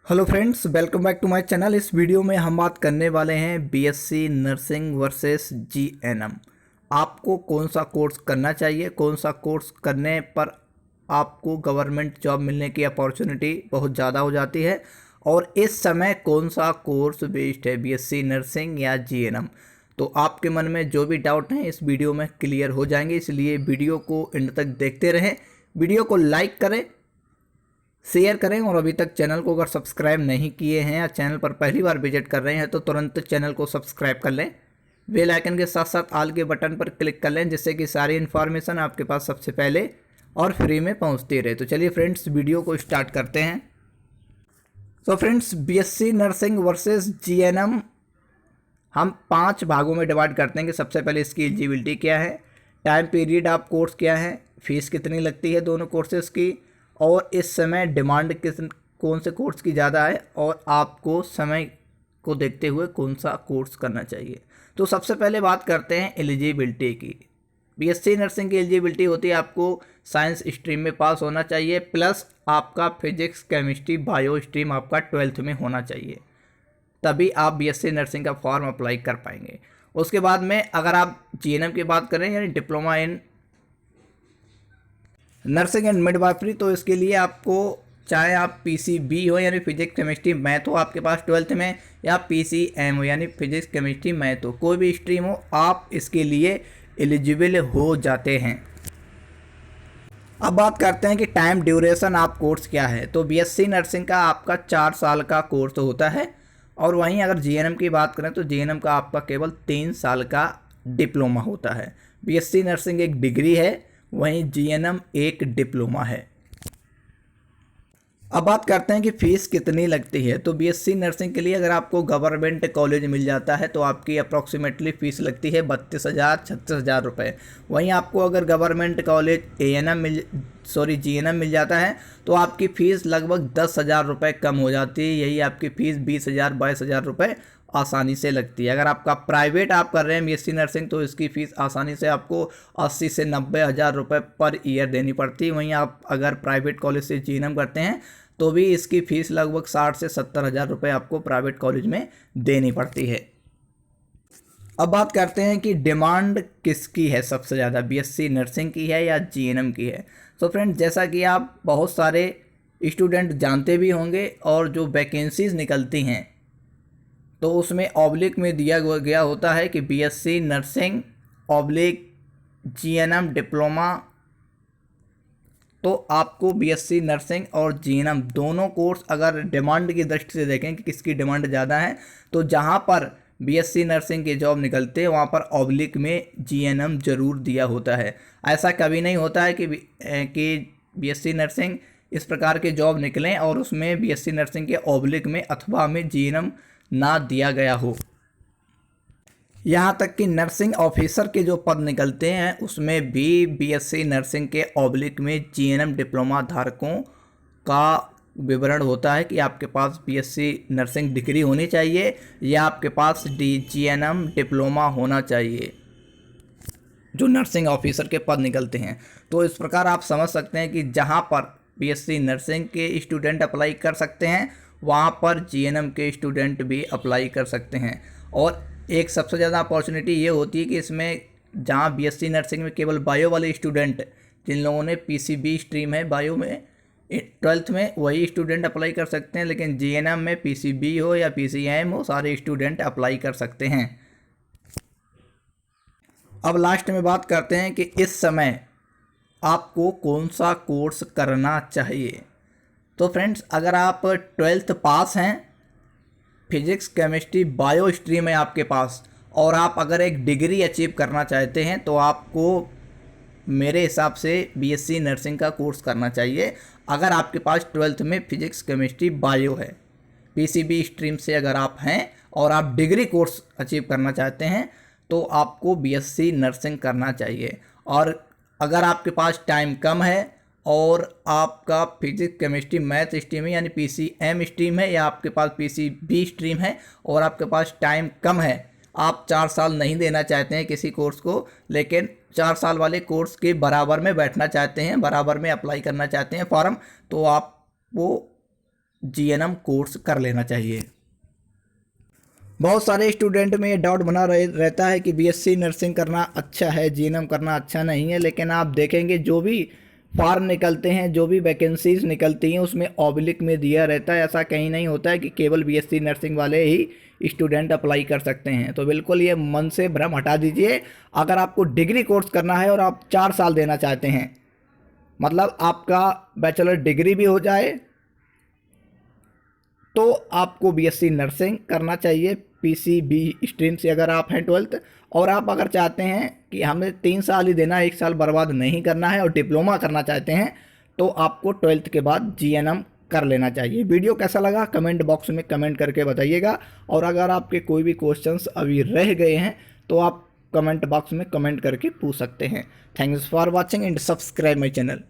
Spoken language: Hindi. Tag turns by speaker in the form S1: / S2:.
S1: Hello friends, welcome back to my channel. इस वीडियो में हम बात करने वाले हैं बीएससी नर्सिंग वर्सेस जीएनएम। आपको कौन सा कोर्स करना चाहिए, कौन सा कोर्स करने पर आपको गवर्नमेंट जॉब मिलने की अपॉर्चुनिटी बहुत ज़्यादा हो जाती है, और इस समय कौन सा कोर्स बेस्ड है, बीएससी नर्सिंग या जीएनएम। तो आपके मन में जो भी डाउट हैं इस वीडियो में क्लियर हो जाएंगे, इसलिए वीडियो को एंड तक देखते रहें। वीडियो को लाइक करें, शेयर करें, और अभी तक चैनल को अगर सब्सक्राइब नहीं किए हैं या चैनल पर पहली बार विजिट कर रहे हैं तो तुरंत चैनल को सब्सक्राइब कर लें। बेल आइकन के साथ साथ ऑल के बटन पर क्लिक कर लें, जिससे कि सारी इन्फॉर्मेशन आपके पास सबसे पहले और फ्री में पहुंचती रहे। तो चलिए फ्रेंड्स, वीडियो को स्टार्ट करते हैं। तो friends, BSc nursing versus GNM हम 5 भागों में डिवाइड करते हैं कि सबसे पहले इसकी एलिजिबिलिटी क्या है, टाइम पीरियड ऑफ कोर्स क्या है, फीस कितनी लगती है दोनों कोर्सेज़ की, और इस समय डिमांड कौन से कोर्स की ज़्यादा है, और आपको समय को देखते हुए कौन सा कोर्स करना चाहिए। तो सबसे पहले बात करते हैं एलिजिबिलिटी की। बीएससी नर्सिंग की एलिजिबिलिटी होती है आपको साइंस स्ट्रीम में पास होना चाहिए, प्लस आपका फिजिक्स केमिस्ट्री बायो स्ट्रीम आपका 12th में होना चाहिए, तभी आप बीएससी नर्सिंग का फॉर्म अप्लाई कर पाएंगे। उसके बाद में अगर आप जीएनएम की बात करें, यानी diploma in nursing and midwifery, तो इसके लिए आपको चाहे आप पीसीबी हो यानी फिजिक्स केमिस्ट्री मैथ हो आपके पास 12th में, या पीसीएम हो यानी फिजिक्स केमिस्ट्री मैथ हो, कोई भी स्ट्रीम हो, आप इसके लिए एलिजिबल हो जाते हैं। अब बात करते हैं कि टाइम ड्यूरेशन ऑफ कोर्स क्या है। तो बीएससी नर्सिंग का आपका 4 साल का कोर्स होता है, और वहीं अगर जीएनएम की बात करें तो जीएनएम का आपका केवल 3 साल का डिप्लोमा होता है। बीएससी नर्सिंग एक डिग्री है, वहीं जीएनएम एक डिप्लोमा है। अब बात करते हैं कि फ़ीस कितनी लगती है। तो बीएससी नर्सिंग के लिए अगर आपको गवर्नमेंट कॉलेज मिल जाता है तो आपकी अप्रॉक्सीमेटली फ़ीस लगती है 32,000-36,000 रुपये। वहीं आपको अगर गवर्नमेंट कॉलेज जीएनएम मिल जाता है तो आपकी फ़ीस लगभग 10,000 रुपये कम हो जाती है। यही आपकी फ़ीस 20,000-22,000 रुपये आसानी से लगती है। अगर आपका प्राइवेट आप कर रहे हैं बीएससी नर्सिंग तो इसकी फ़ीस आसानी से आपको 80 से 90,000 रुपये पर ईयर देनी पड़ती है। वहीं आप अगर प्राइवेट कॉलेज से जीएनएम करते हैं तो भी इसकी फ़ीस लगभग 60 से 70,000 रुपये आपको प्राइवेट कॉलेज में देनी पड़ती है। अब बात करते हैं कि डिमांड किसकी है सबसे ज़्यादा, बीएससी नर्सिंग की है या जीएनएम की है। तो फ्रेंड्स, जैसा कि आप बहुत सारे स्टूडेंट जानते भी होंगे, और जो वैकेंसीज़ निकलती हैं तो उसमें ऑब्लिक में दिया गया होता है कि BSc nursing oblique GNM diploma. तो आपको बीएससी नर्सिंग और जीएनएम दोनों कोर्स अगर डिमांड की दृष्टि से देखें कि किसकी डिमांड ज़्यादा है, तो जहां पर बीएससी नर्सिंग की जॉब निकलते हैं वहां पर ऑब्लिक में जीएनएम जरूर दिया होता है। ऐसा कभी नहीं होता है कि बीएससी नर्सिंग इस प्रकार के जॉब निकलें और उसमें बीएससी नर्सिंग के ऑब्लिक में अथवा में जीएनएम ना दिया गया हो। यहाँ तक कि नर्सिंग ऑफिसर के जो पद निकलते हैं उसमें भी बीएससी नर्सिंग के ऑब्लिक में जीएनएम डिप्लोमा धारकों का विवरण होता है कि आपके पास बीएससी नर्सिंग डिग्री होनी चाहिए या आपके पास जीएनएम डिप्लोमा होना चाहिए, जो नर्सिंग ऑफिसर के पद निकलते हैं। तो इस प्रकार आप समझ सकते हैं कि जहाँ पर बीएससी नर्सिंग के स्टूडेंट अप्लाई कर सकते हैं वहाँ पर जीएनएम के स्टूडेंट भी अप्लाई कर सकते हैं। और एक सबसे ज़्यादा अपॉर्चुनिटी ये होती है कि इसमें जहाँ बीएससी नर्सिंग में केवल बायो वाले स्टूडेंट, जिन लोगों ने पीसीबी स्ट्रीम है बायो में 12th में, वही स्टूडेंट अप्लाई कर सकते हैं, लेकिन जीएनएम में पीसीबी हो या पीसीएम हो सारे स्टूडेंट अप्लाई कर सकते हैं। अब लास्ट में बात करते हैं कि इस समय आपको कौन सा कोर्स करना चाहिए। तो फ्रेंड्स, अगर आप 12th पास हैं, फिजिक्स केमिस्ट्री बायो स्ट्रीम है आपके पास, और आप अगर एक डिग्री अचीव करना चाहते हैं तो आपको मेरे हिसाब से बीएससी नर्सिंग का कोर्स करना चाहिए। अगर आपके पास 12th में फिजिक्स केमिस्ट्री बायो है, पीसीबी स्ट्रीम से अगर आप हैं और आप डिग्री कोर्स अचीव करना चाहते हैं तो आपको बीएससी नर्सिंग करना चाहिए। और अगर आपके पास टाइम कम है और आपका फिजिक्स केमिस्ट्री मैथ स्ट्रीम है यानी पीसीएम स्ट्रीम है, या आपके पास पीसीबी स्ट्रीम है और आपके पास टाइम कम है, आप 4 साल नहीं देना चाहते हैं किसी कोर्स को, लेकिन 4 साल वाले कोर्स के बराबर में बैठना चाहते हैं, बराबर में अप्लाई करना चाहते हैं फॉर्म, तो आप वो जीएनएम कोर्स कर लेना चाहिए। बहुत सारे स्टूडेंट में ये डाउट बना रहता है कि बीएससी नर्सिंग करना अच्छा है, जीएनएम करना अच्छा नहीं है। लेकिन आप देखेंगे जो भी फॉर्म निकलते हैं, जो भी वैकेंसीज निकलती हैं, उसमें ऑब्लिक में दिया रहता है। ऐसा कहीं नहीं होता है कि केवल बीएससी नर्सिंग वाले ही स्टूडेंट अप्लाई कर सकते हैं। तो बिल्कुल ये मन से भ्रम हटा दीजिए। अगर आपको डिग्री कोर्स करना है और आप 4 साल देना चाहते हैं, मतलब आपका बैचलर डिग्री भी हो जाए, तो आपको बीएससी नर्सिंग करना चाहिए पीसीबी स्ट्रीम से अगर आप हैं 12th। और आप अगर चाहते हैं कि हमें 3 साल ही देना है, 1 साल बर्बाद नहीं करना है और डिप्लोमा करना चाहते हैं, तो आपको 12th के बाद जीएनएम कर लेना चाहिए। वीडियो कैसा लगा कमेंट बॉक्स में कमेंट करके बताइएगा। और अगर आपके कोई भी क्वेश्चंस अभी रह गए हैं तो आप कमेंट बॉक्स में कमेंट करके पूछ सकते हैं। Thanks for watching and subscribe my channel.